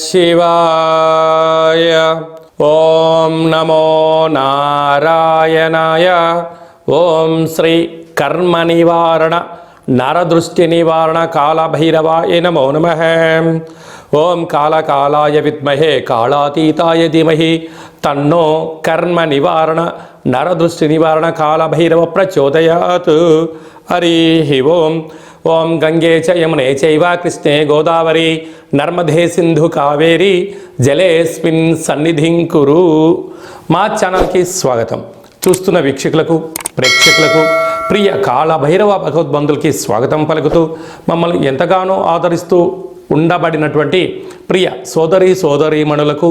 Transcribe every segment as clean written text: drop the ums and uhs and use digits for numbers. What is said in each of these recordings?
శివాయ. ఓం నమో నారాయణాయ. ఓం శ్రీ కర్మ నివారణ నరదృష్టి నివారణ కాళభైరవాయ నమో నమః. ఓం కాళకాలాయ విద్మహే కాళాతీతాయ ధీమహి తన్నో కర్మ నివారణ నరదృష్టి నివారణ కాళభైరవ ప్రచోదయాత్. హరి ఓం. ఓం గంగే చ యమునే చైవ కృష్ణే గోదావరి నర్మదే సింధు కావేరి జలేస్మిన్ సన్నిధిం కురు. మా ఛానల్కి స్వాగతం. చూస్తున్న వీక్షకులకు, ప్రేక్షకులకు, ప్రియ కాళభైరవ భగవద్బంధులకి స్వాగతం పలుకుతూ మమ్మల్ని ఎంతగానో ఆదరిస్తూ ఉండబడినటువంటి ప్రియ సోదరీమణులకు,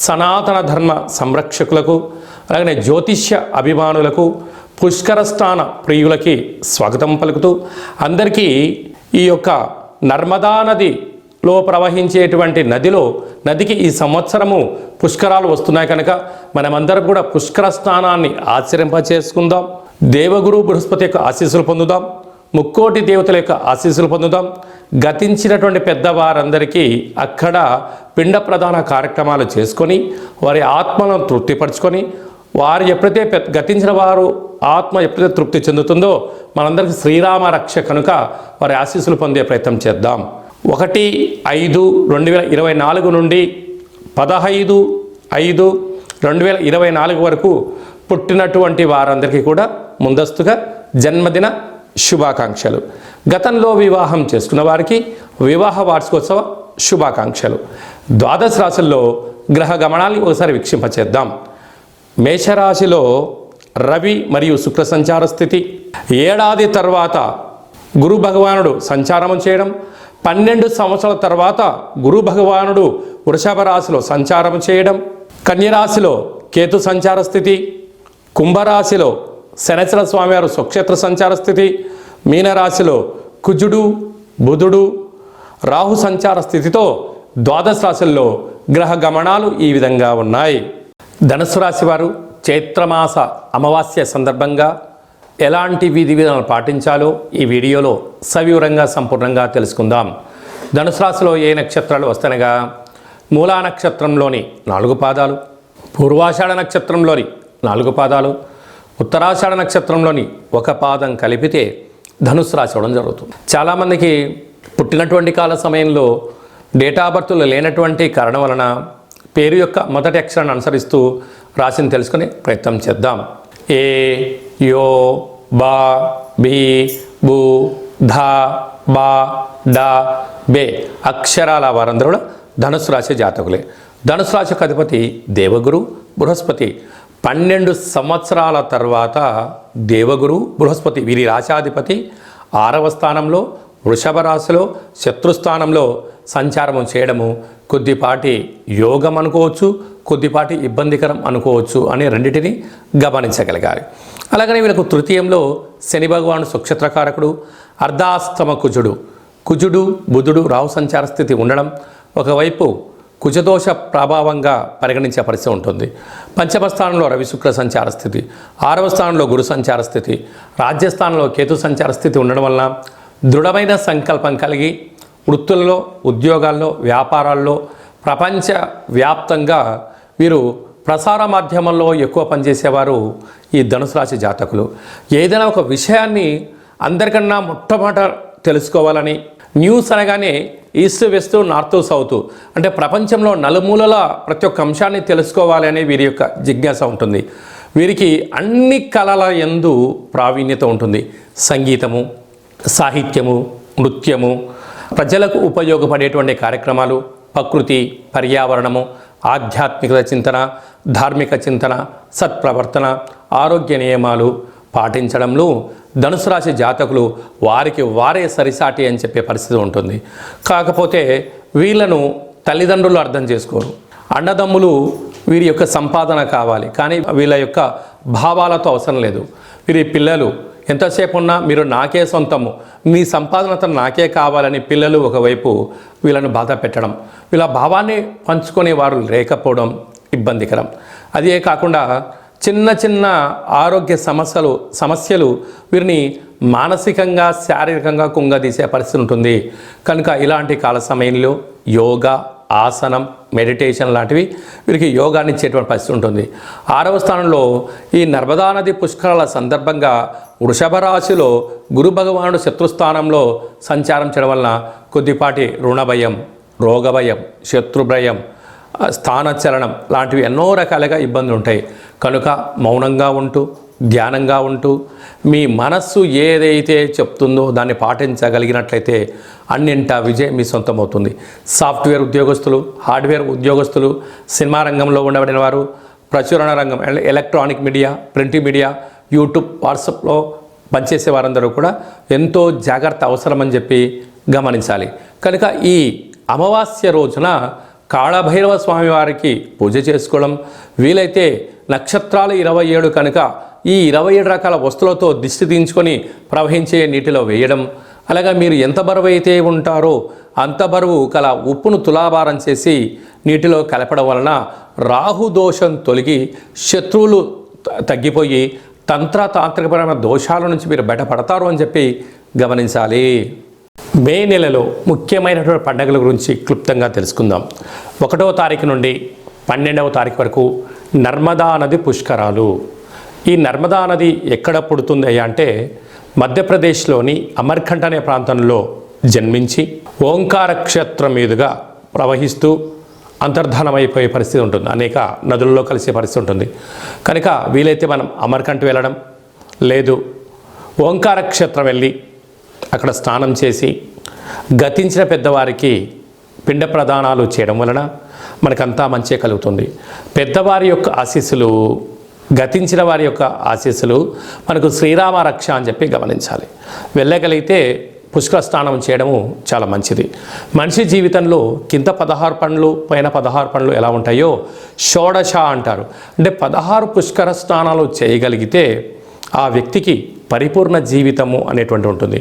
సనాతన ధర్మ సంరక్షకులకు, అలాగే జ్యోతిష్య అభిమానులకు, పుష్కర స్నాన ప్రియులకి స్వాగతం పలుకుతూ అందరికీ ఈ యొక్క నర్మదా నదిలో ప్రవహించేటువంటి నదికి ఈ సంవత్సరము పుష్కరాలు వస్తున్నాయి కనుక మనమందరం కూడా పుష్కర స్నానాన్ని ఆచరింపచేసుకుందాం. దేవగురు బృహస్పతి యొక్క ఆశీస్సులు పొందుదాం. ముక్కోటి దేవతల యొక్క ఆశీస్సులు పొందుదాం. గతించినటువంటి పెద్దవారందరికీ అక్కడ పిండ ప్రధాన కార్యక్రమాలు చేసుకొని వారి ఆత్మలను తృప్తిపరచుకొని వారు ఎప్పుడైతే గతించిన వారు ఆత్మ ఎప్పుడైతే తృప్తి చెందుతుందో మనందరికీ శ్రీరామ రక్ష కనుక వారి ఆశీస్సులు పొందే ప్రయత్నం చేద్దాం. 1/5/2024 నుండి 15/5/2024 వరకు పుట్టినటువంటి వారందరికీ కూడా ముందస్తుగా జన్మదిన శుభాకాంక్షలు. గతంలో వివాహం చేసుకున్న వారికి వివాహ వార్షికోత్సవ శుభాకాంక్షలు. ద్వాదశ రాశుల్లో గ్రహ గమనాన్ని ఒకసారి వీక్షింపచేద్దాం. మేషరాశిలో రవి మరియు శుక్ర సంచార స్థితి. ఏడాది తర్వాత గురు భగవానుడు సంచారం చేయడం, 12 సంవత్సరాల తర్వాత గురు భగవానుడు వృషభ రాశిలో సంచారం చేయడం, కన్యరాశిలో కేతు సంచార స్థితి, కుంభరాశిలో శనిచర స్వామివారు స్వక్షేత్ర సంచార స్థితి, మీనరాశిలో కుజుడు బుధుడు రాహు సంచార స్థితితో ద్వాదశ రాశుల్లో గ్రహ గమనాలు ఈ విధంగా ఉన్నాయి. ధనుసు రాశి వారు చైత్రమాస అమావాస్య సందర్భంగా ఎలాంటి విధి విధానాలు పాటించాలో ఈ వీడియోలో సవివరంగా సంపూర్ణంగా తెలుసుకుందాం. ధనుసు రాశిలో ఏ నక్షత్రాలు వస్తనగా మూలా నక్షత్రంలోని 4 పాదాలు, పూర్వాషాఢ నక్షత్రంలోని 4 పాదాలు, ఉత్తరాషాఢ నక్షత్రంలోని 1 పాదం కలిపితే ధనుసు రాశి అవడం జరుగుతుంది. చాలామందికి పుట్టినటువంటి కాల సమయంలో డేటా బర్త్లు లేనటువంటి కారణం వలన పేరు యొక్క మొదటి అక్షరాన్ని అనుసరిస్తూ రాశిని తెలుసుకునే ప్రయత్నం చేద్దాం. ఏ, యో, బా, బి, బు, ధ, బా, డ, బే అక్షరాల వారందరూ కూడా ధనుసు రాశి జాతకులే. ధనుసు రాశికి అధిపతి దేవగురు బృహస్పతి. 12 సంవత్సరాల తర్వాత దేవగురు బృహస్పతి వీరి రాశాధిపతి 6వ స్థానంలో వృషభ రాశిలో శత్రుస్థానంలో సంచారము చేయడము కొద్దిపాటి యోగం అనుకోవచ్చు, కొద్దిపాటి ఇబ్బందికరం అనుకోవచ్చు అని రెండింటిని గమనించగలగాలి. అలాగనే వీళ్ళకు తృతీయంలో శని భగవాను స్వక్షేత్రకారకుడు, అర్ధాస్తమ కుజుడు బుధుడు రాహు సంచార స్థితి ఉండడం ఒకవైపు కుజదోష ప్రభావంగా పరిగణించే పరిస్థితి ఉంటుంది. పంచమ స్థానంలో రవి శుక్ర సంచార స్థితి, 6వ స్థానంలో గురు సంచార స్థితి, రాజ్యస్థానంలో కేతు సంచార స్థితి ఉండడం వలన దృఢమైన సంకల్పం కలిగి వృత్తులలో, ఉద్యోగాల్లో, వ్యాపారాల్లో ప్రపంచ వ్యాప్తంగా వీరు ప్రసార మాధ్యమంలో ఎక్కువ పనిచేసేవారు ఈ ధనుసు రాశి జాతకులు. ఏదైనా ఒక విషయాన్ని అందరికన్నా మొట్టమొదట తెలుసుకోవాలని, న్యూస్ అనగానే ఈస్ట్ వెస్ట్ నార్త్ సౌత్ అంటే ప్రపంచంలో నలుమూలల ప్రతి ఒక్క అంశాన్ని తెలుసుకోవాలి అనే వీరి యొక్క జిజ్ఞాస ఉంటుంది. వీరికి అన్ని కళల యందు ప్రావీణ్యత ఉంటుంది. సంగీతము, సాహిత్యము, నృత్యము, ప్రజలకు ఉపయోగపడేటువంటి కార్యక్రమాలు, ప్రకృతి, పర్యావరణము, ఆధ్యాత్మికత చింతన, ధార్మిక చింతన, సత్ప్రవర్తన, ఆరోగ్య నియమాలు పాటించడంలో ధనుసు రాశి జాతకులు వారికి వారే సరిసాటి అని చెప్పే పరిస్థితి ఉంటుంది. కాకపోతే వీళ్ళను తల్లిదండ్రులు అర్థం చేసుకోరు. అన్నదమ్ములు వీరి యొక్క సంపాదన కావాలి, కానీ వీళ్ళ యొక్క భావాలతో అవసరం లేదు. వీరి పిల్లలు ఎంతసేపు ఉన్నా మీరు నాకే సొంతము, మీ సంపాదనతో నాకే కావాలని పిల్లలు ఒకవైపు వీళ్ళను బాధ పెట్టడం, వీళ్ళ భావాన్ని పంచుకునే వారు లేకపోవడం ఇబ్బందికరం. అదే కాకుండా చిన్న చిన్న ఆరోగ్య సమస్యలు వీరిని మానసికంగా శారీరకంగా కుంగదీసే పరిస్థితి ఉంటుంది. కనుక ఇలాంటి కాల సమయంలో యోగా, ఆసనం, మెడిటేషన్ లాంటివి వీరికి యోగాన్ని ఇచ్చేటువంటి పరిస్థితి ఉంటుంది. 6వ స్థానంలో ఈ నర్మదా నది పుష్కరాల సందర్భంగా వృషభ రాశిలో గురు భగవానుడు శత్రుస్థానంలో సంచారం చేయడం వలన కొద్దిపాటి రుణభయం, రోగభయం, శత్రుభయం, స్థానచలనం లాంటివి ఎన్నో రకాలుగా ఇబ్బందులు ఉంటాయి. కనుక మౌనంగా ఉంటూ, ధ్యానంగా ఉంటూ మీ మనస్సు ఏదైతే చెప్తుందో దాన్ని పాటించగలిగినట్లయితే అన్నింటా విజయం మీ సొంతమవుతుంది. సాఫ్ట్వేర్ ఉద్యోగస్తులు, హార్డ్వేర్ ఉద్యోగస్తులు, సినిమా రంగంలో ఉండబడిన వారు, ప్రచురణ రంగం, electronic media, print media, YouTube, వాట్సాప్లో పనిచేసే వారందరూ కూడా ఎంతో జాగ్రత్త అవసరమని చెప్పి గమనించాలి. కనుక ఈ అమావాస్య రోజున కాళభైరవ స్వామి వారికి పూజ చేసుకోవడం, వీలైతే నక్షత్రాలు 27 కనుక ఈ 27 రకాల వస్తువులతో దిష్టి తీయించుకొని ప్రవహించే నీటిలో వేయడం, అలాగా మీరు ఎంత బరువు అయితే ఉంటారో అంత బరువు కల ఉప్పును తులాభారం చేసి నీటిలో కలపడం వలన రాహుదోషం తొలగి శత్రువులు తగ్గిపోయి తాంత్రికపరమైన దోషాల నుంచి మీరు బయటపడతారు అని చెప్పి గమనించాలి. మే నెలలో ముఖ్యమైనటువంటి పండుగల గురించి క్లుప్తంగా తెలుసుకుందాం. 1వ తారీఖు నుండి 12వ తారీఖు వరకు నర్మదా నది పుష్కరాలు. ఈ నర్మదా నది ఎక్కడ పుడుతుంది అంటే మధ్యప్రదేశ్లోని అమర్కంఠ్ అనే ప్రాంతంలో జన్మించి ఓంకార క్షేత్రం మీదుగా ప్రవహిస్తూ అంతర్ధానమైపోయే పరిస్థితి ఉంటుంది. అనేక నదులలో కలిసే పరిస్థితి ఉంటుంది. కనుక వీలైతే మనం అమర్కంఠ్ వెళ్ళడం, లేదు ఓంకార క్షేత్రం వెళ్ళి అక్కడ స్నానం చేసి గతించిన పెద్దవారికి పిండ ప్రదానాలు చేయడం వలన మనకంతా మంచి కలుగుతుంది. పెద్దవారి యొక్క ఆశీస్సులు, గతించిన వారి యొక్క ఆశీస్సులు మనకు శ్రీరామ రక్ష అని చెప్పి గమనించాలి. వెళ్ళగలిగితే పుష్కర స్నానం చేయడము చాలా మంచిది. మనిషి జీవితంలో కింద 16 పనులు, పైన 16 పనులు ఎలా ఉంటాయో షోడశ అంటారు. అంటే 16 పుష్కర స్నానాలు చేయగలిగితే ఆ వ్యక్తికి పరిపూర్ణ జీవితము అనేటువంటి ఉంటుంది.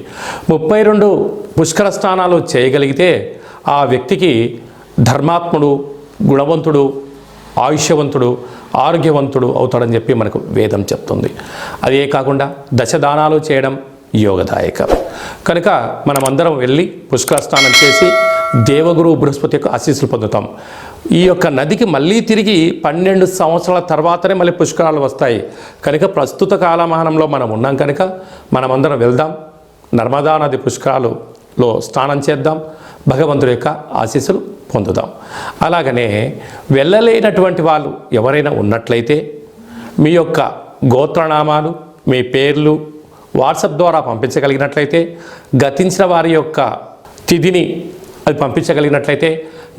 32 పుష్కర స్నానాలు చేయగలిగితే ఆ వ్యక్తికి ధర్మాత్ముడు, గుణవంతుడు, ఆయుష్యవంతుడు, ఆరోగ్యవంతుడు అవుతాడని చెప్పి మనకు వేదం చెప్తుంది. అదే కాకుండా దశదానాలు చేయడం యోగదాయకం. కనుక మనమందరం వెళ్ళి పుష్కర స్నానం చేసి దేవగురు బృహస్పతి యొక్క ఆశీస్సులు పొందుతాం. ఈ యొక్క నదికి మళ్ళీ తిరిగి 12 సంవత్సరాల తర్వాతనే మళ్ళీ పుష్కరాలు వస్తాయి. కనుక ప్రస్తుత కాలమానంలో మనం ఉన్నాం కనుక మనమందరం వెళ్దాం, నర్మదా నది పుష్కరాలలో స్నానం చేద్దాం, భగవంతుడి యొక్క ఆశీస్సులు పొందుదాం. అలాగనే వెళ్ళలేనటువంటి వాళ్ళు ఎవరైనా ఉన్నట్లయితే మీ యొక్క గోత్రనామాలు, మీ పేర్లు వాట్సాప్ ద్వారా పంపించగలిగినట్లయితే, గతించిన వారి యొక్క తిథిని అది పంపించగలిగినట్లయితే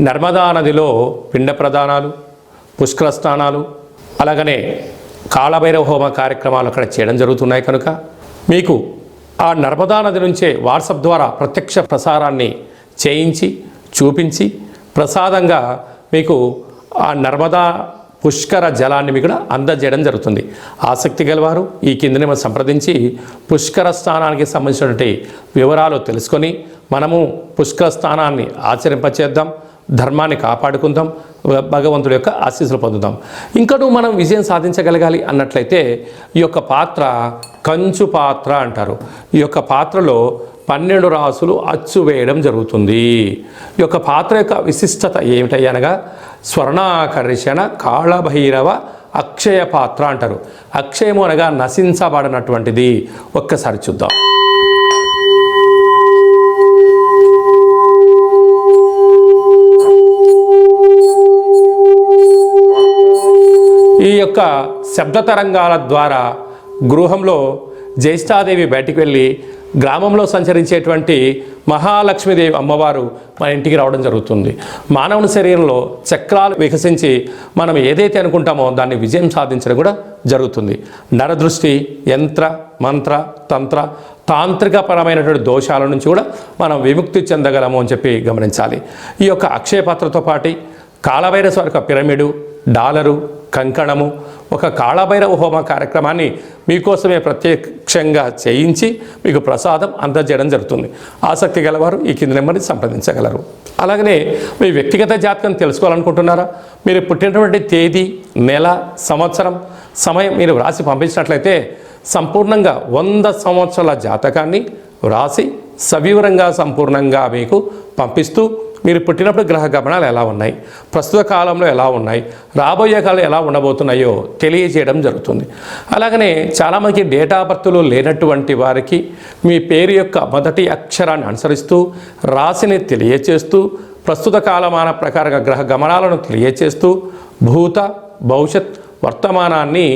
నర్మదా నదిలో పిండ ప్రదానాలు, పుష్కర స్నానాలు, అలాగనే కాళభైరవ హోమ కార్యక్రమాలు అక్కడ చేయడం జరుగుతున్నాయి. కనుక మీకు ఆ నర్మదా నది నుంచే వాట్సాప్ ద్వారా ప్రత్యక్ష ప్రసారాన్ని చేయించి చూపించి ప్రసాదంగా మీకు ఆ నర్మదా పుష్కర జలాన్ని మీకు అందజేయడం జరుగుతుంది. ఆసక్తి గలవారు ఈ కిందని మనం సంప్రదించి పుష్కర స్నానానికి సంబంధించినటువంటి వివరాలు తెలుసుకొని మనము పుష్కర స్నానాన్ని ఆచరింపచేద్దాం, ధర్మాన్ని కాపాడుకుందాం, భగవంతుడి యొక్క ఆశీస్సులు పొందుదాం. ఇంకనూ మనం విజయం సాధించగలగాలి అన్నట్లయితే ఈ యొక్క పాత్ర కంచు పాత్ర అంటారు. ఈ యొక్క పాత్రలో 12 రాసులు అచ్చు వేయడం జరుగుతుంది. ఈ యొక్క పాత్ర యొక్క విశిష్టత ఏమిటనగా స్వర్ణాకర్షణ కాళభైరవ అక్షయ పాత్ర అంటారు. అక్షయము అనగా నశించబడినటువంటిది. ఒక్కసారి చూద్దాం. ఈ యొక్క శబ్ద తరంగాల ద్వారా గృహంలో జ్యేష్ఠాదేవి బయటికి వెళ్ళి గ్రామంలో సంచరించేటువంటి మహాలక్ష్మీదేవి అమ్మవారు మన ఇంటికి రావడం జరుగుతుంది. మానవుని శరీరంలో చక్రాలు వికసించి మనం ఏదైతే అనుకుంటామో దాన్ని విజయం సాధించడం కూడా జరుగుతుంది. నరదృష్టి, యంత్ర, మంత్ర, తంత్ర, తాంత్రికపరమైనటువంటి దోషాల నుంచి కూడా మనం విముక్తి చెందగలము అని చెప్పి గమనించాలి. ఈ యొక్క అక్షయ పాత్రతో పాటు కాళభైరవ యొక్క పిరమిడు, డాలరు, కంకణము, ఒక కాళభైరవ హోమ కార్యక్రమాన్ని మీకోసమే ప్రత్యక్షంగా చేయించి మీకు ప్రసాదం అందజేయడం జరుగుతుంది. ఆసక్తి గలవారు ఈ కింది నెంబర్ని సంప్రదించగలరు. అలాగనే మీ వ్యక్తిగత జాతకం తెలుసుకోవాలనుకుంటున్నారా? మీరు పుట్టినటువంటి తేదీ, నెల, సంవత్సరం, సమయం మీరు వ్రాసి పంపించినట్లయితే సంపూర్ణంగా 100 సంవత్సరాల జాతకాన్ని వ్రాసి సవివరంగా సంపూర్ణంగా మీకు పంపిస్తూ మీరు పుట్టినప్పుడు గ్రహ గమనాలు ఎలా ఉన్నాయి, ప్రస్తుత కాలంలో ఎలా ఉన్నాయి, రాబోయే కాలం ఎలా ఉండబోతున్నాయో తెలియజేయడం జరుగుతుంది. అలాగనే చాలామందికి డేట్ ఆఫ్ బర్త్లు లేనటువంటి వారికి మీ పేరు యొక్క మొదటి అక్షరాన్ని అనుసరిస్తూ రాశిని తెలియచేస్తూ ప్రస్తుత కాలమాన ప్రకారంగా గ్రహ గమనాలను తెలియచేస్తూ భూత భవిష్యత్ వర్తమానాన్ని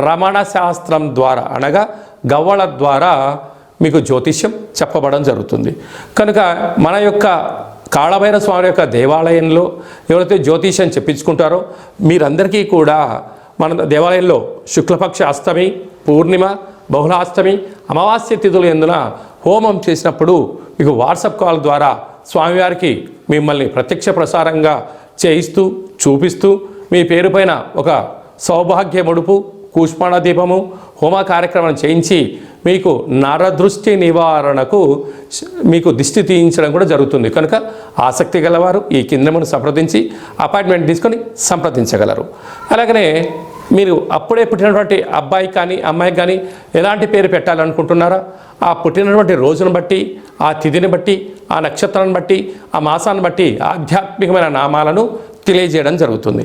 రమణ శాస్త్రం ద్వారా అనగా గవ్వల ద్వారా మీకు జ్యోతిష్యం చెప్పబడడం జరుగుతుంది. కనుక మన యొక్క కాళభైరవ స్వామి యొక్క దేవాలయంలో ఎవరైతే జ్యోతిష్యం చెప్పించుకుంటారో మీరందరికీ కూడా మన దేవాలయంలో శుక్లపక్ష అష్టమి, పూర్ణిమ, బహుళాష్టమి, అమావాస్య తిథులు ఎందున హోమం చేసినప్పుడు మీకు వాట్సాప్ కాల్ ద్వారా స్వామివారికి మిమ్మల్ని ప్రత్యక్ష ప్రసారంగా చేయిస్తూ చూపిస్తూ మీ పేరు పైన ఒక సౌభాగ్య ముడుపు, కూష్మాణ దీపము, హోమ కార్యక్రమం చేయించి మీకు నరదృష్టి నివారణకు మీకు దిష్టి తీయించడం కూడా జరుగుతుంది. కనుక ఆసక్తి గలవారు ఈ కిందమును సంప్రదించి అపాయింట్మెంట్ తీసుకొని సంప్రదించగలరు. అలాగనే మీరు అప్పుడే పుట్టినటువంటి అబ్బాయి కానీ అమ్మాయికి కానీ ఎలాంటి పేరు పెట్టాలనుకుంటున్నారా ఆ పుట్టినటువంటి రోజును బట్టి, ఆ తిథిని బట్టి, ఆ నక్షత్రాన్ని బట్టి, ఆ మాసాన్ని బట్టి ఆధ్యాత్మికమైన నామాలను తెలియజేయడం జరుగుతుంది.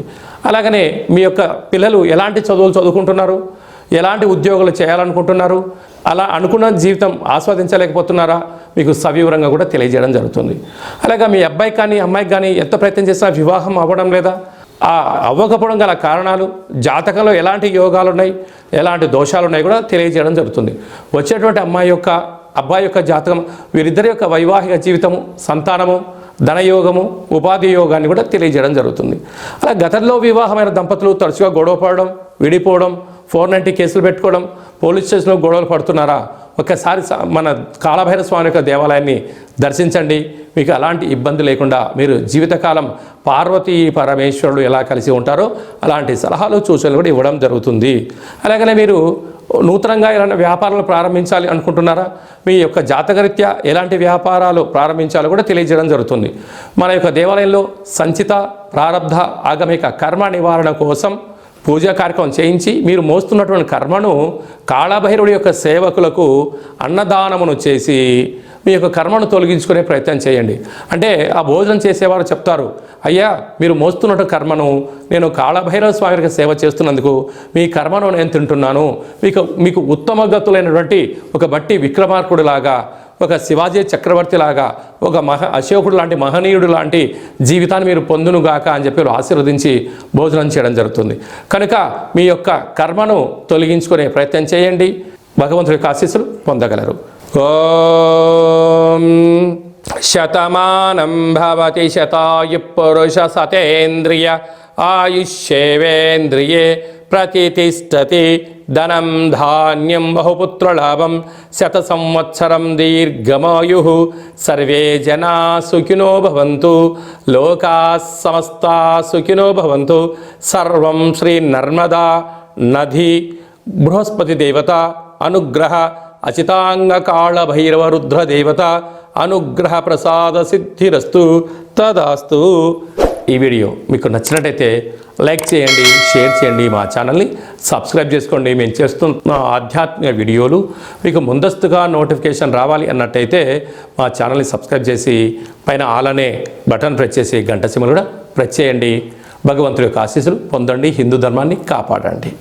అలాగనే మీ యొక్క పిల్లలు ఎలాంటి చదువులు చదువుకుంటున్నారు, ఎలాంటి ఉద్యోగాలు చేయాలనుకుంటున్నారు, అలా అనుకున్న జీవితం ఆస్వాదించలేకపోతున్నారా మీకు సవివరంగా కూడా తెలియజేయడం జరుగుతుంది. అలాగే మీ అబ్బాయికి కానీ అమ్మాయికి కానీ ఎంత ప్రయత్నం చేసినా వివాహం అవ్వడం లేదా, ఆ అవ్వకపోవడం గల కారణాలు, జాతకంలో ఎలాంటి యోగాలు ఉన్నాయి, ఎలాంటి దోషాలు ఉన్నాయి కూడా తెలియజేయడం జరుగుతుంది. వచ్చేటువంటి అమ్మాయి యొక్క అబ్బాయి యొక్క జాతకం వీరిద్దరి యొక్క వైవాహిక జీవితము, సంతానము, ధనయోగము, ఉపాధి యోగాన్ని కూడా తెలియజేయడం జరుగుతుంది. అలా గతంలో వివాహమైన దంపతులు తరచుగా గొడవ పడడం, విడిపోవడం, 490 కేసులు పెట్టుకోవడం, పోలీస్ స్టేషన్లో గొడవలు పడుతున్నారా ఒక్కసారి మన కాళభైరవ స్వామి యొక్క దేవాలయాన్ని దర్శించండి. మీకు అలాంటి ఇబ్బంది లేకుండా మీరు జీవితకాలం పార్వతీ పరమేశ్వరుడు ఎలా కలిసి ఉంటారో అలాంటి సలహాలు సూచనలు కూడా ఇవ్వడం జరుగుతుంది. అలాగనే మీరు నూతనంగా ఎలాంటి వ్యాపారాలు ప్రారంభించాలి అనుకుంటున్నారా, మీ యొక్క జాతకరీత్యా ఎలాంటి వ్యాపారాలు ప్రారంభించాలో కూడా తెలియజేయడం జరుగుతుంది. మన యొక్క దేవాలయంలో సంచిత, ప్రారబ్ధ, ఆగమిక కర్మ నివారణ కోసం పూజా కార్యక్రమం చేయించి మీరు మోస్తున్నటువంటి కర్మను కాళభైరవుడి యొక్క సేవకులకు అన్నదానమును చేసి మీ యొక్క కర్మను తొలగించుకునే ప్రయత్నం చేయండి. అంటే ఆ భోజనం చేసేవారు చెప్తారు, అయ్యా మీరు మోస్తున్నట్టు కర్మను నేను కాళభైరవ స్వామికి సేవ చేస్తున్నందుకు మీ కర్మను నేను తింటున్నాను, మీకు ఉత్తమ గతులైనటువంటి ఒక బట్టి విక్రమార్కుడిలాగా, ఒక శివాజీ చక్రవర్తి లాగా, ఒక అశోకుడు లాంటి మహనీయుడు లాంటి జీవితాన్ని మీరు పొందునుగాక అని చెప్పి ఆశీర్వదించి భోజనం చేయడం జరుగుతుంది. కనుక మీ యొక్క కర్మను తొలగించుకునే ప్రయత్నం చేయండి, భగవంతుడి యొక్క ఆశీస్సులు పొందగలరు. ఓం శతమానం భవతి శతాయు పురుష సతేంద్రియ ఆయుష్యేవేంద్రియే ప్రతిష్టతి ధనం ధాన్యం బహుపుత్రలాభం శత సంవత్సరం దీర్ఘమాయు సర్వే జనా సుఖినో భవంతు లోకా సమస్తా సుఖినో భవంతు. సర్వం శ్రీ నర్మదా నది బృహస్పతి దేవత అనుగ్రహ అచితాంగ కాళభైరవ రుద్ర దేవత అనుగ్రహ ప్రసాద సిద్ధిరస్తు తదాస్తు. ఈ వీడియో మీకు నచ్చినట్టయితే లైక్ చేయండి, షేర్ చేయండి, మా ఛానల్ని సబ్స్క్రైబ్ చేసుకోండి. మేము చేస్తున్న ఆధ్యాత్మిక వీడియోలు మీకు ముందస్తుగా నోటిఫికేషన్ రావాలి అన్నట్టయితే మా ఛానల్ని సబ్స్క్రైబ్ చేసి పైన ఆల్ అనే బటన్ ప్రెస్ చేసి గంట సింబల్ కూడా ప్రెస్ చేయండి. భగవంతుడి యొక్క ఆశీస్సులు పొందండి, హిందూ ధర్మాన్ని కాపాడండి.